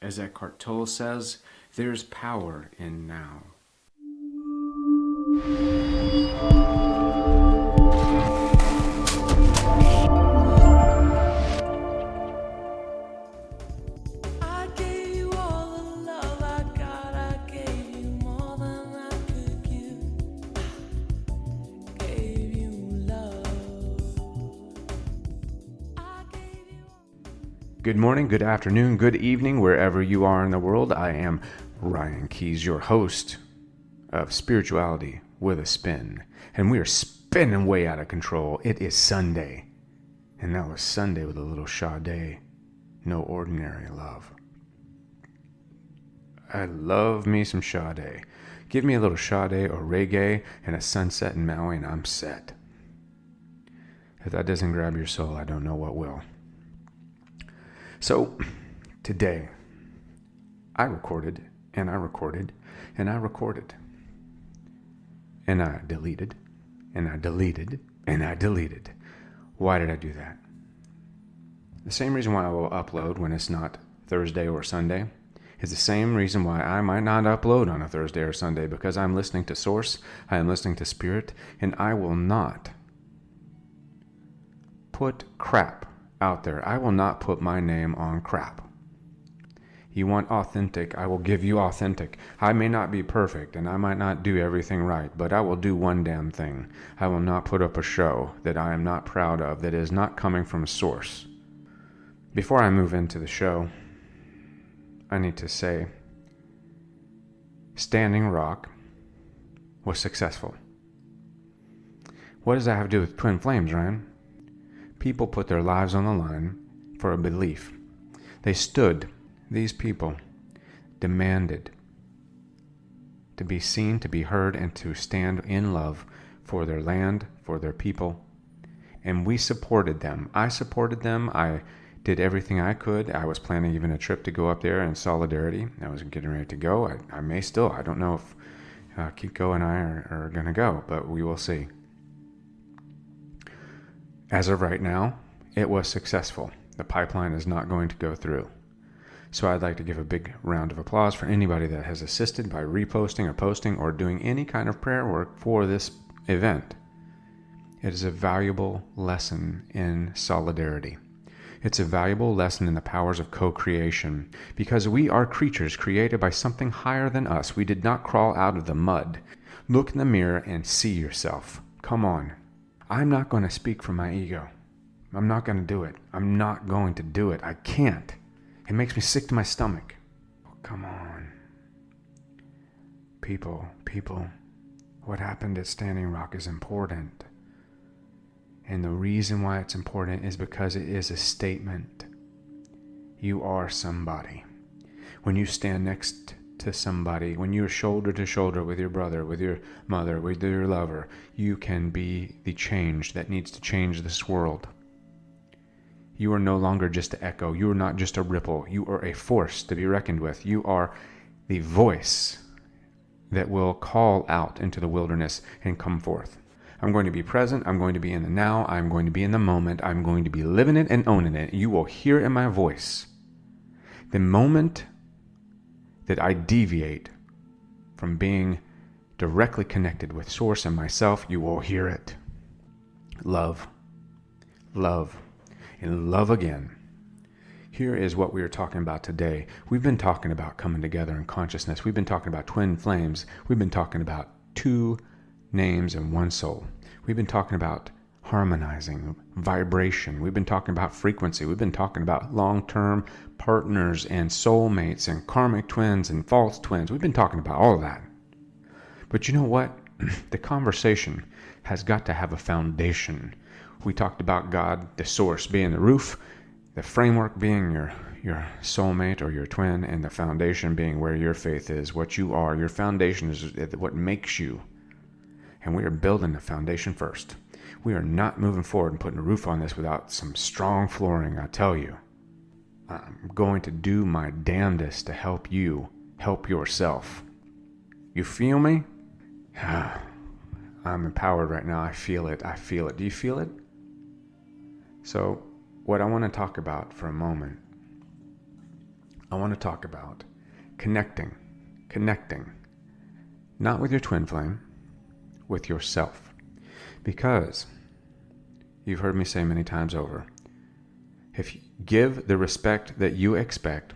As Eckhart Tolle says, there's power in now. Good morning, good afternoon, good evening, wherever you are in the world. I am Ryan Keys, your host of Spirituality with a Spin. And we are spinning way out of control. It is Sunday. And that was Sunday with a little Sade. No ordinary love. I love me some Sade. Give me a little Sade or reggae and a sunset in Maui and I'm set. If that doesn't grab your soul, I don't know what will. So, today, I recorded, and I recorded, and I recorded. And I deleted, and I deleted, and I deleted. Why did I do that? The same reason why I will upload when it's not Thursday or Sunday is the same reason why I might not upload on a Thursday or Sunday, because I'm listening to Source, I am listening to Spirit, and I will not put crap out there. I will not put my name on crap. You want authentic, I will give you authentic. I may not be perfect and I might not do everything right, but I will do one damn thing. I will not put up a show that I am not proud of, that is not coming from a source. Before I move into the show, I need to say, Standing Rock was successful. What does that have to do with Twin Flames, Ryan? People put their lives on the line for a belief. They stood, these people demanded to be seen, to be heard, and to stand in love for their land, for their people. And we supported them. I supported them. I did everything I could. I was planning even a trip to go up there in solidarity. I was getting ready to go. I may still. I don't know if Kiko and I are going to go, but we will see. As of right now, it was successful. The pipeline is not going to go through. So I'd like to give a big round of applause for anybody that has assisted by reposting or posting or doing any kind of prayer work for this event. It is a valuable lesson in solidarity. It's a valuable lesson in the powers of co-creation, because we are creatures created by something higher than us. We did not crawl out of the mud. Look in the mirror and see yourself. Come on. I'm not going to speak from my ego. I'm not going to do it. I'm not going to do it. I can't. It makes me sick to my stomach. Oh, come on. People, what happened at Standing Rock is important. And the reason why it's important is because it is a statement. You are somebody. When you stand next to somebody, when you're shoulder to shoulder with your brother, with your mother, with your lover, you can be the change that needs to change this world. You are no longer just an echo. You are not just a ripple. You are a force to be reckoned with. You are the voice that will call out into the wilderness and come forth. I'm going to be present. I'm going to be in the now. I'm going to be in the moment. I'm going to be living it and owning it. You will hear in my voice. The moment that I deviate from being directly connected with Source and myself, you will hear it. Love, love, and love again. Here is what we are talking about today. We've been talking about coming together in consciousness. We've been talking about twin flames. We've been talking about two names and one soul. We've been talking about harmonizing, vibration. We've been talking about frequency. We've been talking about long-term partners and soulmates and karmic twins and false twins. We've been talking about all of that. But you know what? The conversation has got to have a foundation. We talked about God, the source, being the roof, the framework being your soulmate or your twin, and the foundation being where your faith is, what you are. Your foundation is what makes you. And we are building the foundation first. We are not moving forward and putting a roof on this without some strong flooring, I tell you. I'm going to do my damnedest to help you help yourself. You feel me? I'm empowered right now. I feel it. Do you feel it? So what I want to talk about for a moment, I want to talk about connecting, not with your twin flame, with yourself. Because you've heard me say many times over, if you give the respect that you expect,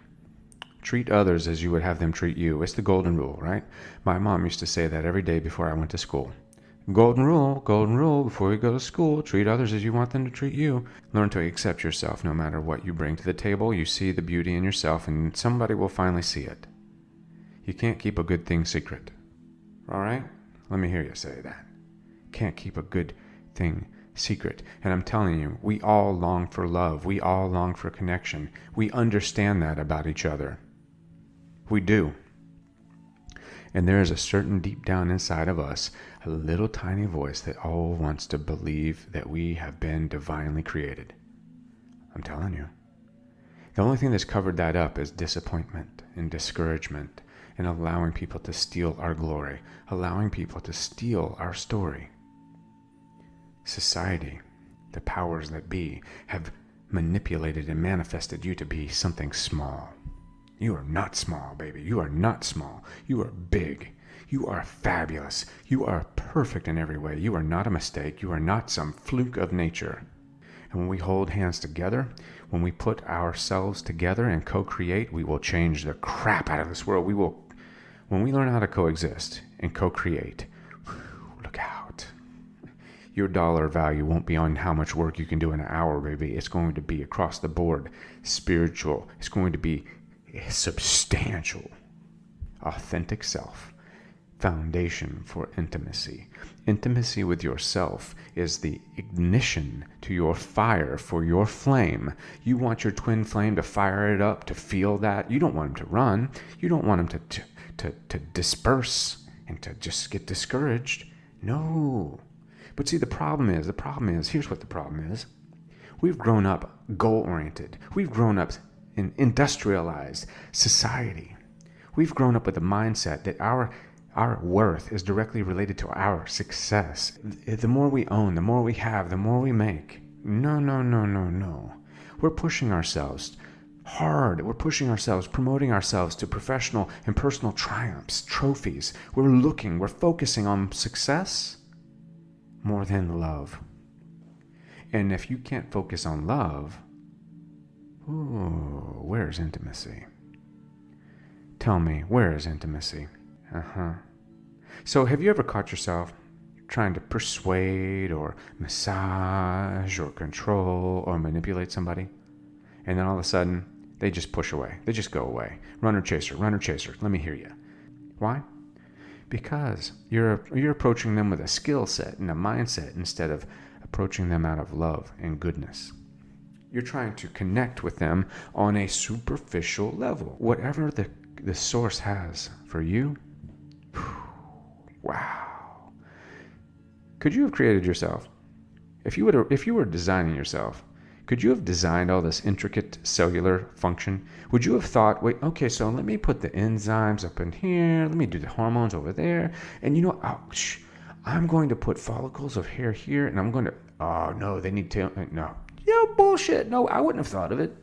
treat others as you would have them treat you. It's the golden rule, right? My mom used to say that every day before I went to school. Golden rule, before you go to school, treat others as you want them to treat you. Learn to accept yourself no matter what you bring to the table. You see the beauty in yourself and somebody will finally see it. You can't keep a good thing secret. All right? Let me hear you say that. Can't keep a good thing secret. And I'm telling you, we all long for love. We all long for connection. We understand that about each other. We do. And there is a certain deep down inside of us, a little tiny voice that all wants to believe that we have been divinely created. I'm telling you. The only thing that's covered that up is disappointment and discouragement and allowing people to steal our glory, allowing people to steal our story. Society, the powers that be, have manipulated and manifested you to be something small. You are not small, baby. You are not small. You are big. You are fabulous. You are perfect in every way. You are not a mistake. You are not some fluke of nature. And when we hold hands together, when we put ourselves together and co-create, we will change the crap out of this world. When we learn how to coexist and co-create, look out. Your dollar value won't be on how much work you can do in an hour, baby. It's going to be across the board, spiritual. It's going to be substantial, authentic self, foundation for intimacy. Intimacy with yourself is the ignition to your fire for your flame. You want your twin flame to fire it up, to feel that. You don't want him to run. You don't want him to disperse and to just get discouraged. No. But see, the problem is, here's what the problem is. We've grown up goal-oriented. We've grown up in industrialized society. We've grown up with a mindset that our worth is directly related to our success. The more we own, the more we have, the more we make. No. We're pushing ourselves hard. We're pushing ourselves, promoting ourselves to professional and personal triumphs, trophies. We're focusing on success more than love. And if you can't focus on love, ooh, where's intimacy? Tell me, where is intimacy? So have you ever caught yourself trying to persuade or massage or control or manipulate somebody? And then all of a sudden, they just push away. They just go away. Runner chaser, let me hear you. Why? Because you're approaching them with a skill set and a mindset instead of approaching them out of love and goodness. You're trying to connect with them on a superficial level. Whatever the source has for you, wow. Could you have created yourself? If you were designing yourself, could you have designed all this intricate cellular function? Would you have thought, wait, okay, so let me put the enzymes up in here, let me do the hormones over there, and I'm going to put follicles of hair here, and I'm going to, oh no, they need to, no. Yeah, bullshit. No, I wouldn't have thought of it.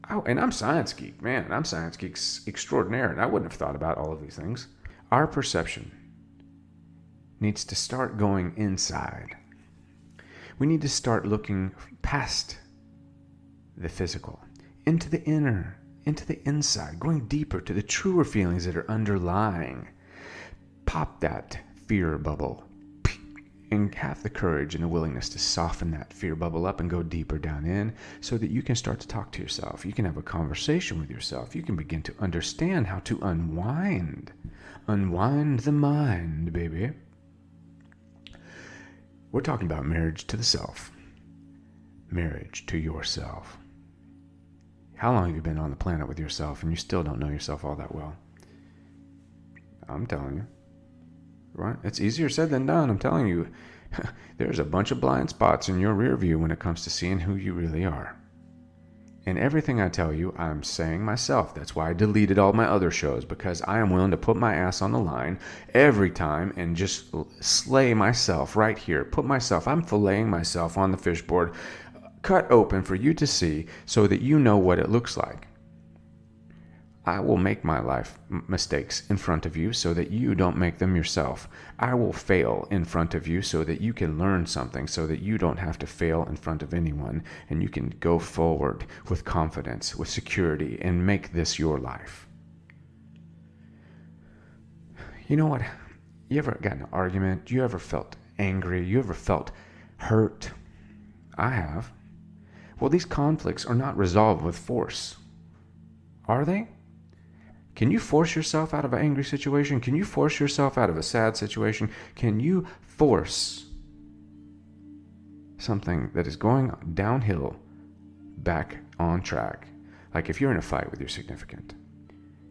And I'm science geek, man. I'm science geek extraordinaire, and I wouldn't have thought about all of these things. Our perception needs to start going inside. We need to start looking past the physical, into the inner, into the inside, going deeper to the truer feelings that are underlying. Pop that fear bubble. And have the courage and the willingness to soften that fear bubble up and go deeper down in so that you can start to talk to yourself. You can have a conversation with yourself. You can begin to understand how to unwind. Unwind the mind, baby. We're talking about marriage to the self. Marriage to yourself. How long have you been on the planet with yourself and you still don't know yourself all that well? I'm telling you. Right? It's easier said than done. I'm telling you, there's a bunch of blind spots in your rear view when it comes to seeing who you really are. And everything I tell you, I'm saying myself. That's why I deleted all my other shows, because I am willing to put my ass on the line every time and just slay myself right here. I'm filleting myself on the fishboard, cut open for you to see so that you know what it looks like. I will make my life mistakes in front of you so that you don't make them yourself. I will fail in front of you so that you can learn something, so that you don't have to fail in front of anyone, and you can go forward with confidence, with security, and make this your life. You know what? You ever got in an argument? You ever felt angry? You ever felt hurt? I have. Well, these conflicts are not resolved with force. Are they? Can you force yourself out of an angry situation? Can you force yourself out of a sad situation? Can you force something that is going downhill back on track? Like if you're in a fight with your significant,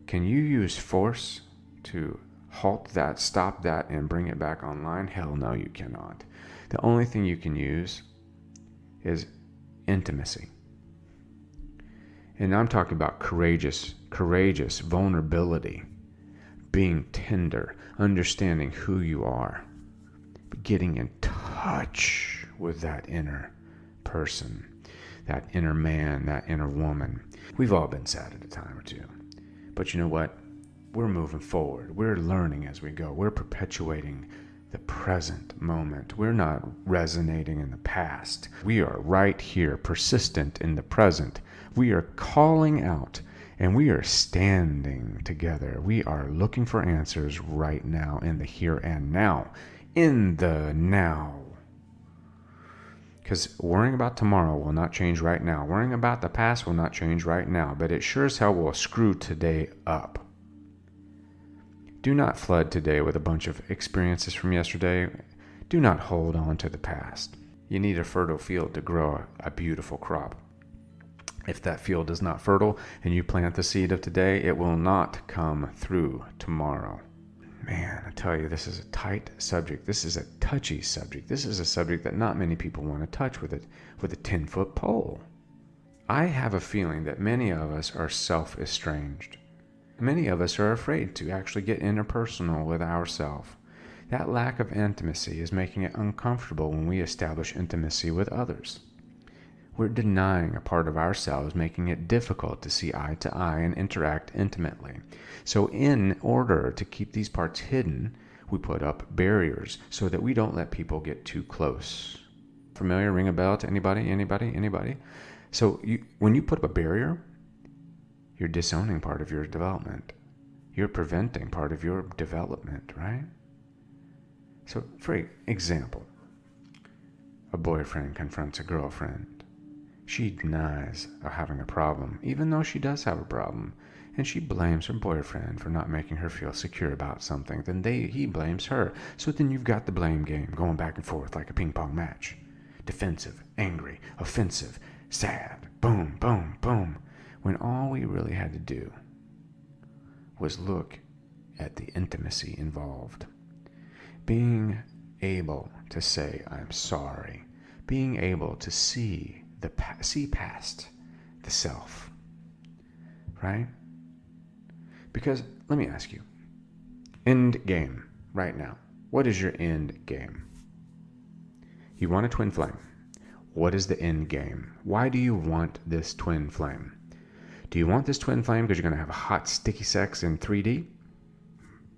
can you use force to halt that, stop that, and bring it back online? Hell no, you cannot. The only thing you can use is intimacy. And I'm talking about courageous vulnerability, being tender, understanding who you are, getting in touch with that inner person, that inner man, that inner woman. We've all been sad at a time or two. But you know what? We're moving forward. We're learning as we go. We're perpetuating the present moment. We're not resonating in the past. We are right here, persistent in the present. We are calling out and we are standing together. We are looking for answers right now, in the here and now, in the now. Because worrying about tomorrow will not change right now. Worrying about the past will not change right now, but it sure as hell will screw today up. Do not flood today with a bunch of experiences from yesterday. Do not hold on to the past. You need a fertile field to grow a beautiful crop. If that field is not fertile and you plant the seed of today, it will not come through tomorrow. Man, I tell you, this is a tight subject. This is a touchy subject. This is a subject that not many people want to touch with a 10-foot pole. I have a feeling that many of us are self-estranged. Many of us are afraid to actually get interpersonal with ourselves. That lack of intimacy is making it uncomfortable when we establish intimacy with others. We're denying a part of ourselves, making it difficult to see eye to eye and interact intimately. So in order to keep these parts hidden, we put up barriers so that we don't let people get too close. Familiar? Ring a bell to anybody? Anybody? So when you put up a barrier, you're disowning part of your development. You're preventing part of your development, right? So for example, a boyfriend confronts a girlfriend. She denies having a problem, even though she does have a problem, and she blames her boyfriend for not making her feel secure about something. Then he blames her. So then you've got the blame game going back and forth like a ping pong match. Defensive, angry, offensive, sad, boom, boom, boom. When all we really had to do was look at the intimacy involved. Being able to say, I'm sorry. Being able to see past the self, right? Because let me ask you, end game right now. What is your end game? You want a twin flame. What is the end game? Why do you want this twin flame? Do you want this twin flame because you're going to have a hot, sticky sex in 3D?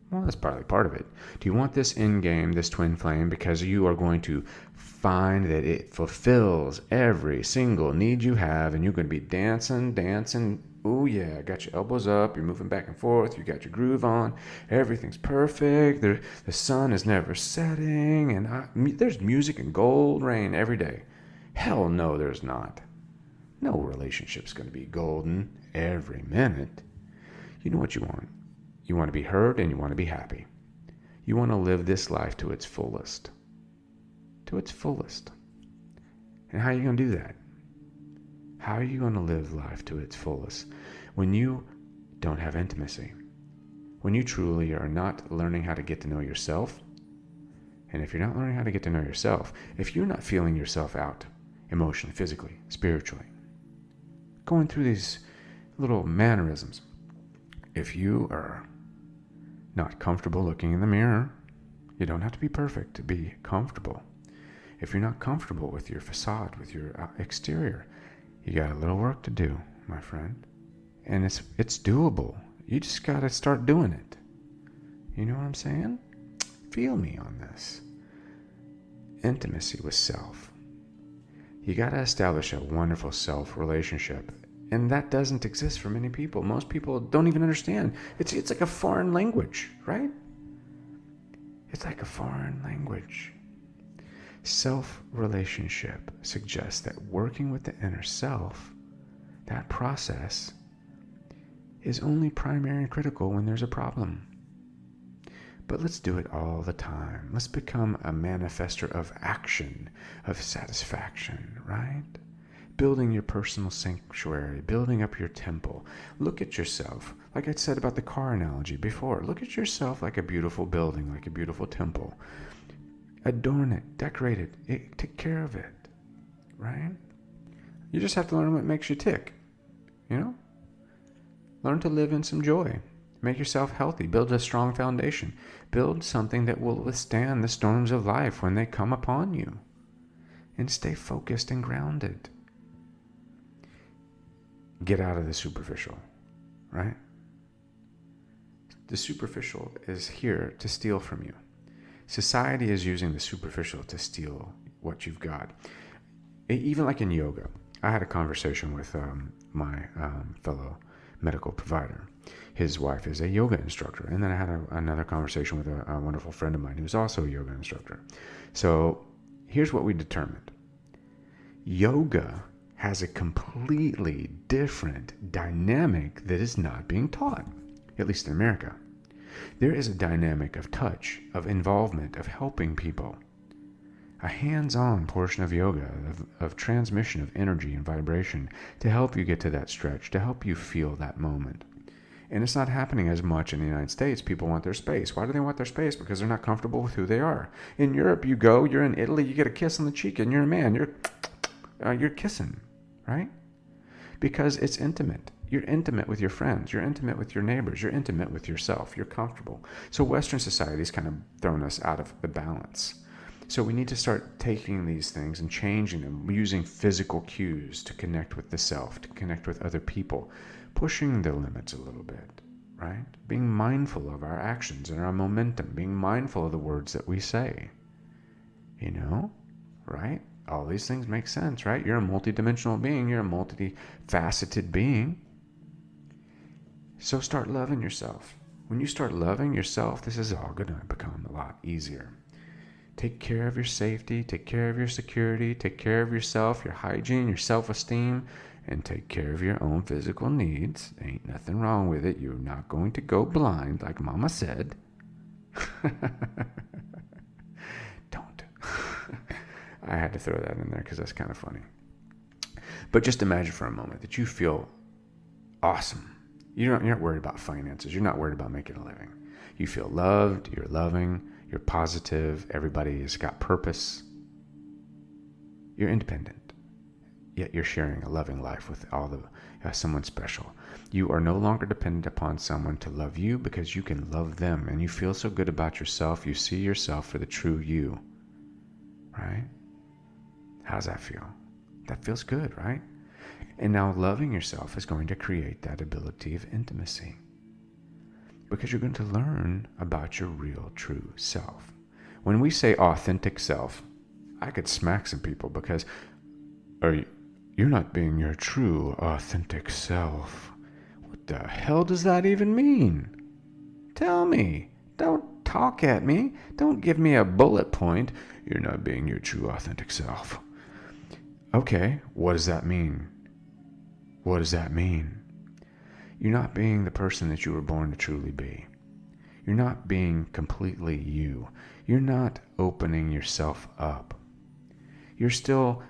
Well, that's probably part of it. Do you want this end game, this twin flame, because you are going to find that it fulfills every single need you have, and you're going to be dancing. Oh yeah, got your elbows up, you're moving back and forth, you got your groove on, everything's perfect, the sun is never setting, and there's music and gold rain every day. Hell no, there's not. No relationship's going to be golden every minute. You know what you want? You want to be heard and you want to be happy. You want to live this life to its fullest. To its fullest. And how are you going to do that? How are you going to live life to its fullest when you don't have intimacy? When you truly are not learning how to get to know yourself? And if you're not learning how to get to know yourself, if you're not feeling yourself out emotionally, physically, spiritually, going through these little mannerisms, if you are not comfortable looking in the mirror, you don't have to be perfect to be comfortable. If you're not comfortable with your facade, with your exterior, you got a little work to do, my friend. And it's doable. You just got to start doing it. You know what I'm saying? Feel me on this. Intimacy with self. You got to establish a wonderful self relationship. And that doesn't exist for many people. Most people don't even understand. It's like a foreign language, right? It's like a foreign language. Self-relationship suggests that working with the inner self, that process, is only primary and critical when there's a problem. But let's do it all the time. Let's become a manifester of action, of satisfaction, right? Building your personal sanctuary, building up your temple. Look at yourself. Like I said about the car analogy before, look at yourself like a beautiful building, like a beautiful temple. Adorn it, decorate it, take care of it, right? You just have to learn what makes you tick, you know? Learn to live in some joy. Make yourself healthy. Build a strong foundation. Build something that will withstand the storms of life when they come upon you. And stay focused and grounded. Get out of the superficial, right? The superficial is here to steal from you. Society is using the superficial to steal what you've got. Even like in yoga. I had a conversation with my fellow medical provider. His wife is a yoga instructor. And then I had another conversation with a wonderful friend of mine who's also a yoga instructor. So here's what we determined. Yoga has a completely different dynamic that is not being taught, at least in America. There is a dynamic of touch, of involvement, of helping people. A hands-on portion of yoga, of transmission of energy and vibration to help you get to that stretch, to help you feel that moment. And it's not happening as much in the United States. People want their space. Why do they want their space? Because they're not comfortable with who they are. In Europe, you go, you're in Italy, you get a kiss on the cheek, and you're a man. You're kissing, right? Because it's intimate. You're intimate with your friends. You're intimate with your neighbors. You're intimate with yourself. You're comfortable. So Western society's kind of thrown us out of the balance. So we need to start taking these things and changing them, using physical cues to connect with the self, to connect with other people, pushing the limits a little bit, right? Being mindful of our actions and our momentum, being mindful of the words that we say, you know, right? All these things make sense, right? You're a multidimensional being. You're a multifaceted being. So start loving yourself. When you start loving yourself, this is all going to become a lot easier. Take care of your safety, take care of your security, take care of yourself, your hygiene, your self-esteem, and take care of your own physical needs. Ain't nothing wrong with it. You're not going to go blind, like Mama said. Don't. I had to throw that in there because that's kind of funny. But just imagine for a moment that you feel awesome. You're not worried about finances. You're not worried about making a living. You feel loved, you're loving, you're positive, everybody's got purpose. You're independent, yet you're sharing a loving life with someone special. You are no longer dependent upon someone to love you because you can love them, and you feel so good about yourself. You see yourself for the true you, right? How's that feel? That feels good, right? And now loving yourself is going to create that ability of intimacy. Because you're going to learn about your real, true self. When we say authentic self, I could smack some people because you're not being your true, authentic self. What the hell does that even mean? Tell me. Don't talk at me. Don't give me a bullet point. You're not being your true, authentic self. Okay, what does that mean? What does that mean? You're not being the person that you were born to truly be. You're not being completely you. You're not opening yourself up. You're still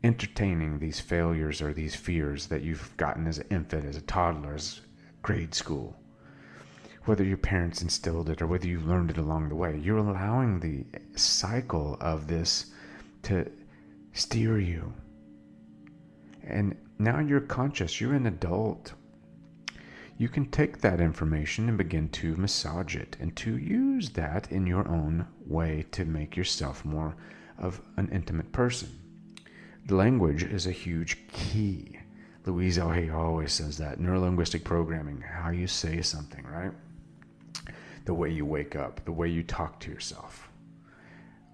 entertaining these failures or these fears that you've gotten as an infant, as a toddler, as grade school. Whether your parents instilled it or whether you learned it along the way, you're allowing the cycle of this to steer you. And now you're conscious. You're an adult. You can take that information and begin to massage it and to use that in your own way to make yourself more of an intimate person. The language is a huge key. Louise L. Hay always says that. Neurolinguistic programming, how you say something, right? The way you wake up, the way you talk to yourself.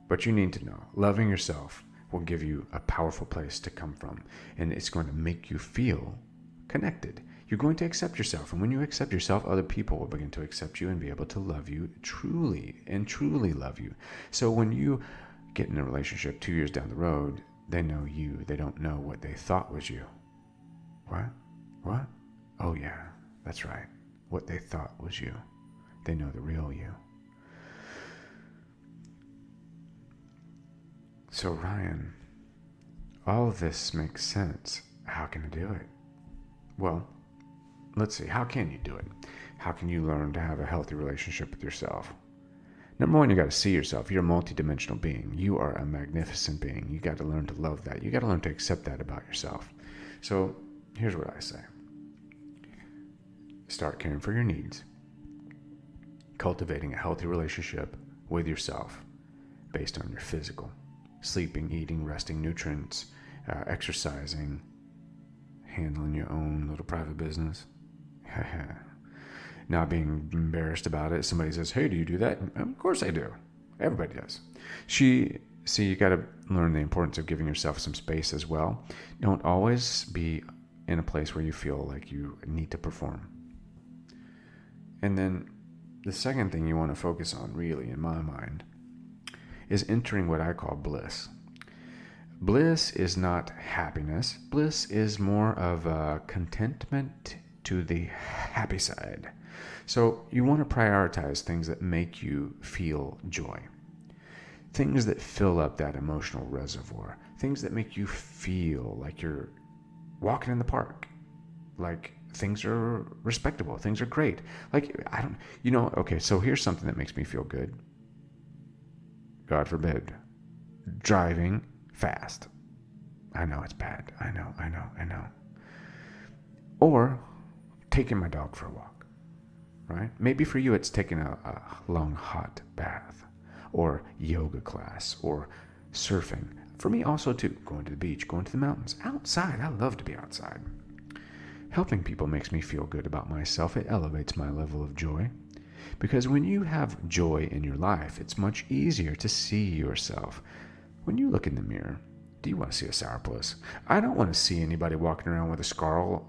But you need to know, loving yourself will give you a powerful place to come from, and it's going to make you feel connected. You're going to accept yourself, and when you accept yourself, other people will begin to accept you and be able to love you truly, and truly love you. So when you get in a relationship 2 years down the road, they know you. They don't know what they thought was you. What? Oh yeah, that's right. What they thought was you. They know the real you. So Ryan, all of this makes sense. How can I do it? Well, let's see. How can you do it? How can you learn to have a healthy relationship with yourself? Number one, you got to see yourself. You're a multidimensional being. You are a magnificent being. You got to learn to love that. You got to learn to accept that about yourself. So here's what I say. Start caring for your needs. Cultivating a healthy relationship with yourself based on your physical. Sleeping, eating, resting, nutrients, exercising, handling your own little private business. Not being embarrassed about it. Somebody says, hey, do you do that? Of course I do. Everybody does. You got to learn the importance of giving yourself some space as well. Don't always be in a place where you feel like you need to perform. And then the second thing you want to focus on, really, in my mind, is entering what I call bliss. Bliss is not happiness. Bliss is more of a contentment to the happy side. So you want to prioritize things that make you feel joy. Things that fill up that emotional reservoir. Things that make you feel like you're walking in the park. Like things are respectable. Things are great. Okay, so here's something that makes me feel good. God forbid. Driving fast. I know it's bad. I know. Or taking my dog for a walk, right? Maybe for you it's taking a long hot bath or yoga class or surfing. For me also too, going to the beach, going to the mountains, outside. I love to be outside. Helping people makes me feel good about myself. It elevates my level of joy. Because when you have joy in your life, it's much easier to see yourself. When you look in the mirror, do you want to see a sourpuss? I don't want to see anybody walking around with a snarl.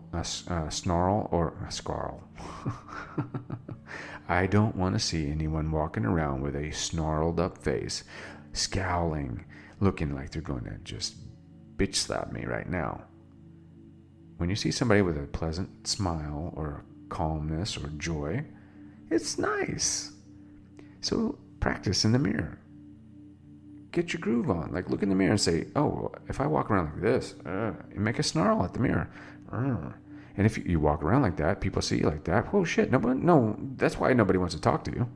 I don't want to see anyone walking around with a snarled up face, scowling, looking like they're going to just bitch slap me right now. When you see somebody with a pleasant smile or calmness or joy, it's nice. So practice in the mirror. Get your groove on. Like look in the mirror and say, oh, if I walk around like this, you make a snarl at the mirror. And if you walk around like that, people see you like that. Oh shit, no, that's why nobody wants to talk to you.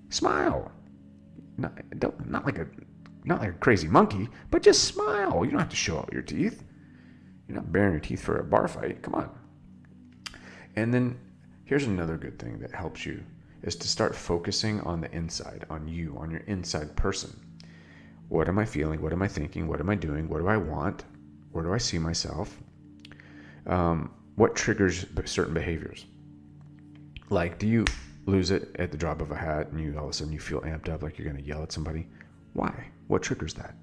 Smile. Not like a crazy monkey, but just smile. You don't have to show out your teeth. You're not baring your teeth for a bar fight. Come on. And then here's another good thing that helps you is to start focusing on the inside, on you, on your inside person. What am I feeling? What am I thinking? What am I doing? What do I want? Where do I see myself? What triggers certain behaviors? Like, do you lose it at the drop of a hat and you all of a sudden you feel amped up like you're going to yell at somebody? Why? What triggers that?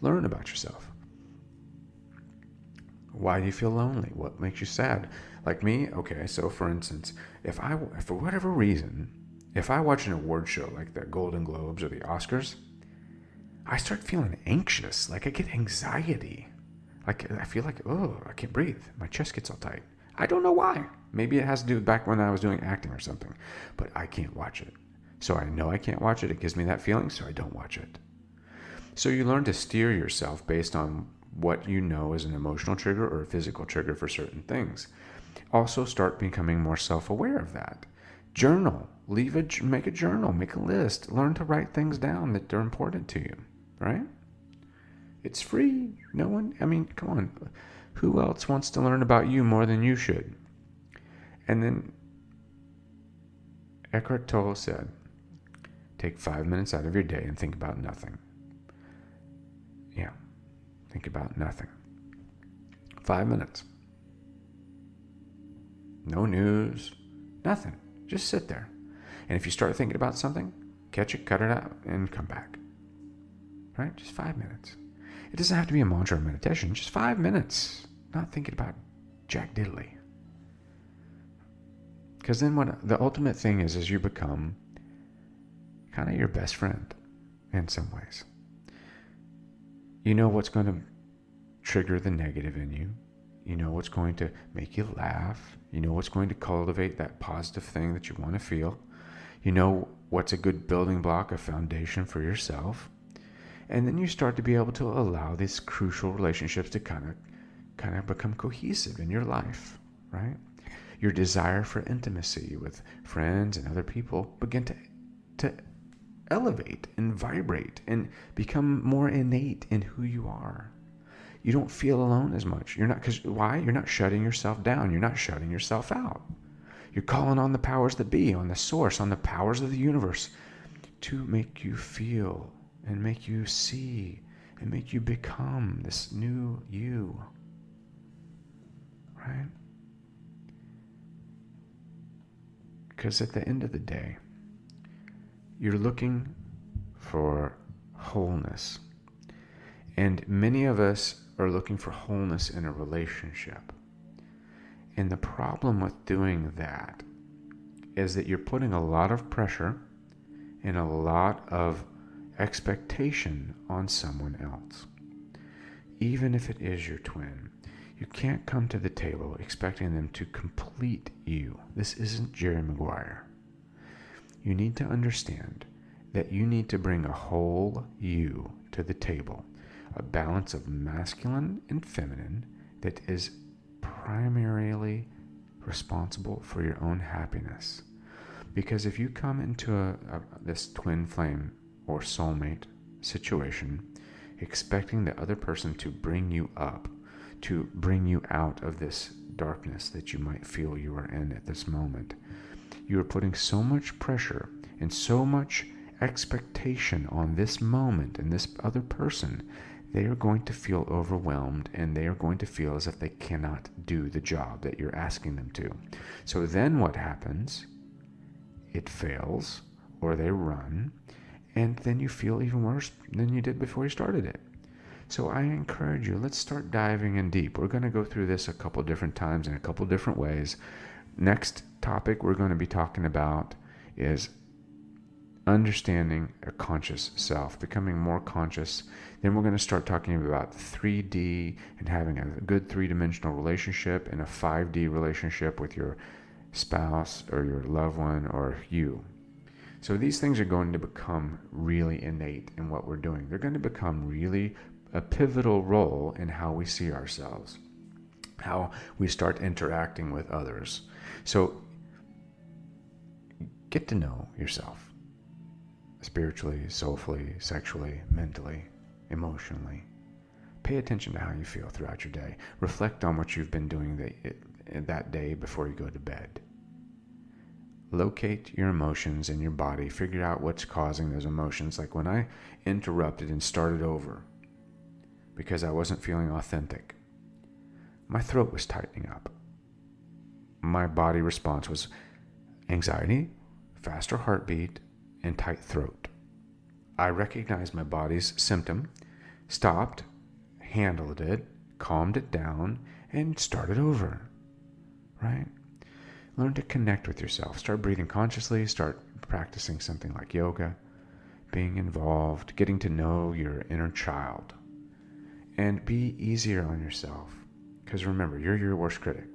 Learn about yourself. Why do you feel lonely? What makes you sad? Like me, okay, so for instance, if for whatever reason, if I watch an award show like the Golden Globes or the Oscars, I start feeling anxious. Like I get anxiety. Like I feel like, oh, I can't breathe. My chest gets all tight. I don't know why. Maybe it has to do with back when I was doing acting or something, but I can't watch it. So I know I can't watch it. It gives me that feeling, so I don't watch it. So you learn to steer yourself based on what you know is an emotional trigger or a physical trigger for certain things. Also start becoming more self-aware of that. Journal. Make a journal. Make a list. Learn to write things down that are important to you. Right? It's free. Come on. Who else wants to learn about you more than you should? And then Eckhart Tolle said, take 5 minutes out of your day and think about nothing. Yeah. Think about nothing. 5 minutes. No news, nothing. Just sit there. And if you start thinking about something, catch it, cut it out, and come back. Right? Just 5 minutes. It doesn't have to be a mantra or meditation. Just 5 minutes. Not thinking about jack diddly. Because then what the ultimate thing is you become kind of your best friend in some ways. You know what's going to trigger the negative in you. You know what's going to make you laugh. You know what's going to cultivate that positive thing that you want to feel. You know what's a good building block, a foundation for yourself. And then you start to be able to allow these crucial relationships to kind of become cohesive in your life, right? Your desire for intimacy with friends and other people begin to elevate and vibrate and become more innate in who you are. You don't feel alone as much. Why? You're not shutting yourself down. You're not shutting yourself out. You're calling on the powers that be, on the source, on the powers of the universe to make you feel and make you see and make you become this new you. Right? Because at the end of the day, you're looking for wholeness. And many of us are looking for wholeness in a relationship. And the problem with doing that is that you're putting a lot of pressure and a lot of expectation on someone else. Even if it is your twin, you can't come to the table expecting them to complete you. This isn't Jerry Maguire. You need to understand that you need to bring a whole you to the table, a balance of masculine and feminine that is primarily responsible for your own happiness. Because if you come into this twin flame or soulmate situation expecting the other person to bring you up, to bring you out of this darkness that you might feel you are in at this moment, you are putting so much pressure and so much expectation on this moment and this other person. They are going to feel overwhelmed and they are going to feel as if they cannot do the job that you're asking them to. So then what happens? It fails, or they run, and then you feel even worse than you did before you started it. So I encourage you, let's start diving in deep. We're going to go through this a couple different times in a couple different ways. Next topic we're going to be talking about is understanding a conscious self, becoming more conscious. Then we're going to start talking about 3D and having a good 3-dimensional relationship and a 5D relationship with your spouse or your loved one or you. So these things are going to become really innate in what we're doing. They're going to become really a pivotal role in how we see ourselves, how we start interacting with others. So get to know yourself spiritually, soulfully, sexually, mentally, emotionally. Pay attention to how you feel throughout your day. Reflect on what you've been doing that day before you go to bed. Locate your emotions in your body. Figure out what's causing those emotions. Like when I interrupted and started over because I wasn't feeling authentic, my throat was tightening up. My body response was anxiety, faster heartbeat, and tight throat. I recognized my body's symptom, stopped, handled it, calmed it down, and started over. Right? Learn to connect with yourself. Start breathing consciously. Start practicing something like yoga, being involved, getting to know your inner child. And be easier on yourself. Because remember, you're your worst critic.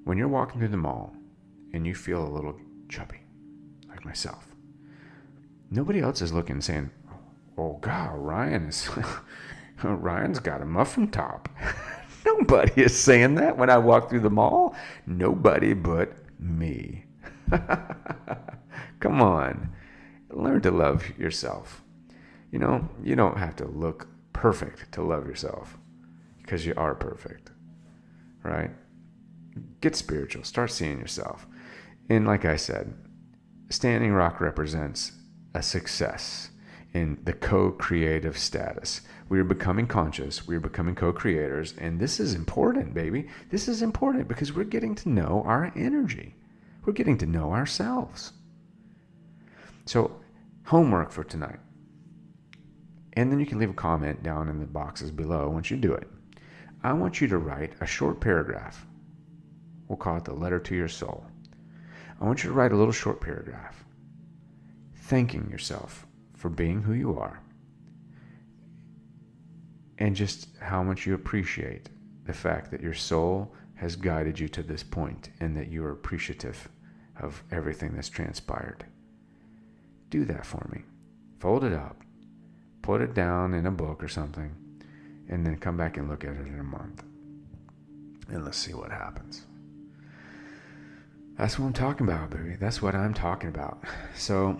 When you're walking through the mall and you feel a little chubby, like myself, nobody else is looking and saying, oh God, Ryan's got a muffin top. Nobody is saying that when I walk through the mall. Nobody but me. Come on. Learn to love yourself. You know, you don't have to look perfect to love yourself because you are perfect. Right? Get spiritual. Start seeing yourself. And like I said, Standing Rock represents a success in the co-creative status. We are becoming conscious. We are becoming co-creators. And this is important, baby. This is important because we're getting to know our energy. We're getting to know ourselves. So, homework for tonight. And then you can leave a comment down in the boxes below once you do it. I want you to write a short paragraph. We'll call it the letter to your soul. I want you to write a little short paragraph thanking yourself for being who you are and just how much you appreciate the fact that your soul has guided you to this point and that you are appreciative of everything that's transpired. Do that for me. Fold it up, put it down in a book or something, and then come back and look at it in a month. And let's see what happens. That's what I'm talking about, baby. That's what I'm talking about. So,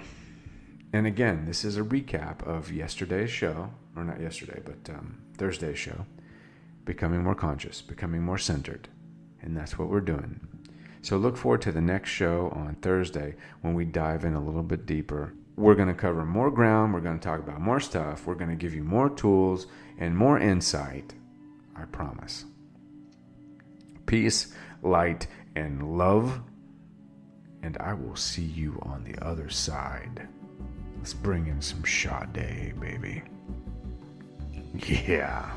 and again, this is a recap of yesterday's show, or not yesterday, but Thursday's show, becoming more conscious, becoming more centered. And that's what we're doing. So look forward to the next show on Thursday when we dive in a little bit deeper. We're going to cover more ground. We're going to talk about more stuff. We're going to give you more tools and more insight. I promise. Peace, light, and love. And I will see you on the other side. Let's bring in some Sade, baby. Yeah.